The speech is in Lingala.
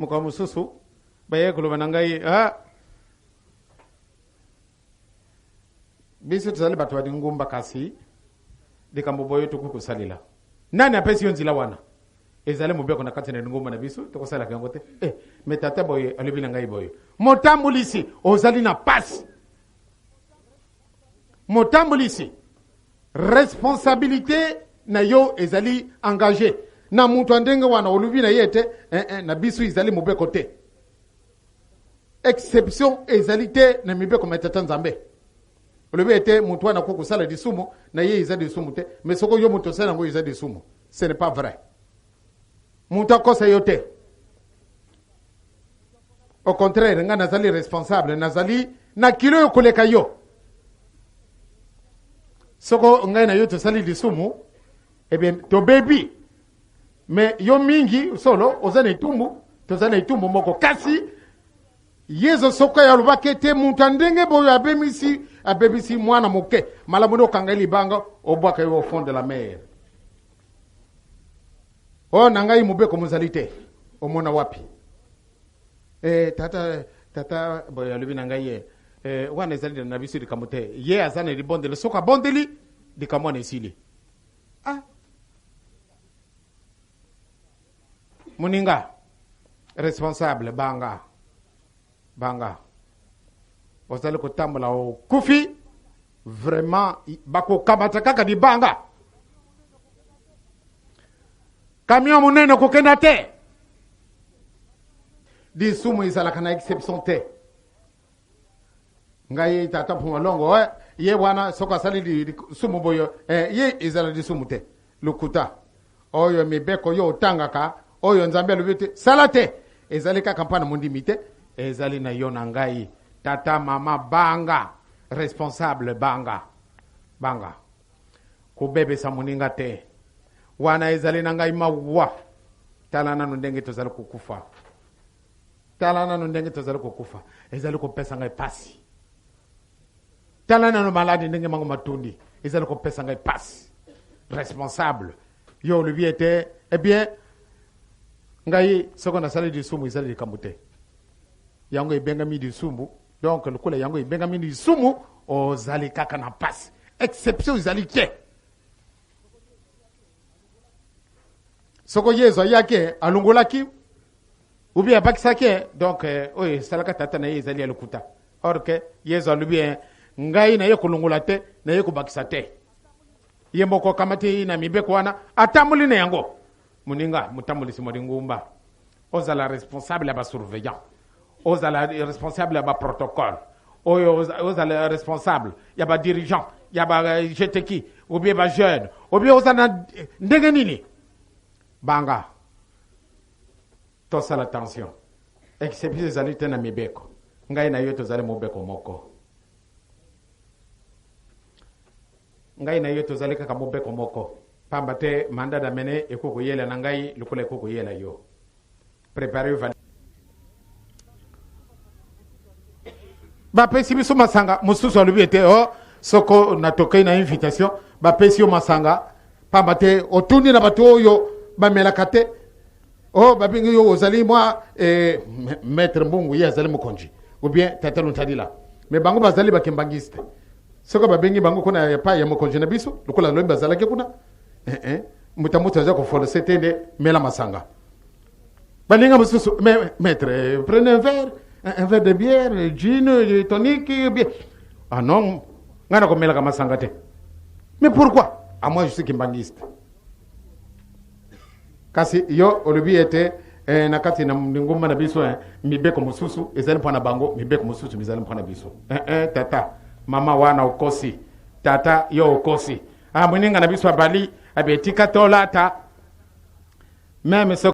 muko mususu baye kulo banangai bisu tuzali batu wa ngumba kasi dikamboboyo tukukusalila nani apesi yonzila wana ezale mubeko na kati na ngumba na bisu tokosala kangote metata boye alibina ngai boye motambulisi ozali na pasi motambulisi responsabilité na yo ezali engagé na mutu andenge wana olubina yete na bisu ezali mubeko te exception ezali te na mibeko metata nzambe olobi ete mutu wana kukusala disumu na ye ezali disumu te mais soko yo mutu sala ngo ezali disumu ce n'est pas vrai mutu akosa yo te au contraire nga nazali responsable nazali na kilo yo koleka yo soko ngai na yo tosali disumu bien to baby mais yo mingi solo ozana itumbu tozana itumbu moko kasi yezo soko ya lubake te mutu ndenge boyo abebisi mwana moke malamuno kangali banga obwaka yo au fond de la mer nangai mubeko muzalite omona wapi tata boyo lubi nangai wana ezali na bisu dikamote ye azana libondele soka bondeli dikamona esili muninga responsable banga ozali kotambola okufi vraiment bakokamata kaka di banga camion monene kokenda te disumu ezalaka na exception te ngai tata pumolongo ye wana soko asali di sumu boyo ye ezala disumu te lukuta oyo mibeko yo otangaka oyo nzambe alobite salate ezali kaka mpana mondimi te ezali na yo na ngai tata mama banga responsable banga kubebesa moninga te wana ezali na ngai mawa tala nanu ndenge tozali kukufa ezali kopesa ngai pasi tala nanu maladi ndenge mango matundi ezali kopesa ngai pasi responsable yo le viete bien ngai soko na sali di sumu ezali kamute yango ibengami di sumu donc lokula yango ibengami di sumu ozali kaka na pasi exception ezali te soko yezo yake alungolaki ubi abakisake donc oye salaka tata na ezali alukuta or que yezo alubi ngai na ye kulungula te na ye kubakisa te ye moko kamati na mibeko wana atamuli na yango muninga mutamulisi modingumba ozala responsable aba surveillant ozala responsable aba protocole ozala responsable yaba dirigeant yaba jeteki ou bien ba jeune ou bien ozana ndenge nini banga tosala attention exception ezali te na mibeko ngai na yo tozali mobeko moko ngai na yo tozali kaka mobeko moko pamba te manda da mene ekoko yela na ngai lukula ekoko yela yo préparez-vous bapesi biso masanga mosusu alobi ete soko natokei na invitation bapesi yo masanga pamba te otundi na bato oyo bamelaka te babengi yo ozali mwa maître mbungu ye azali mokonzi ou bien tata luntadila mais bango bazali bakembangiste soko babengi bango kuna ya pa ya mokonzi na biso lokola lobi bazalaki kuna mutamutu aza kofolose te nde mela masanga balinga mosusu maître prenez un verre de bière gin de tonique bien non ngana komelaka masanga te mais pourquoi moi je suis kimbangiste kasi yo olobi ete na kati na ngoma na biso mibeko mosusu ezali mpona bango mibeko mosusu mizali mpona biso tata mama wana okosi tata yo okosi mweninga na biso abali abetika tolata meme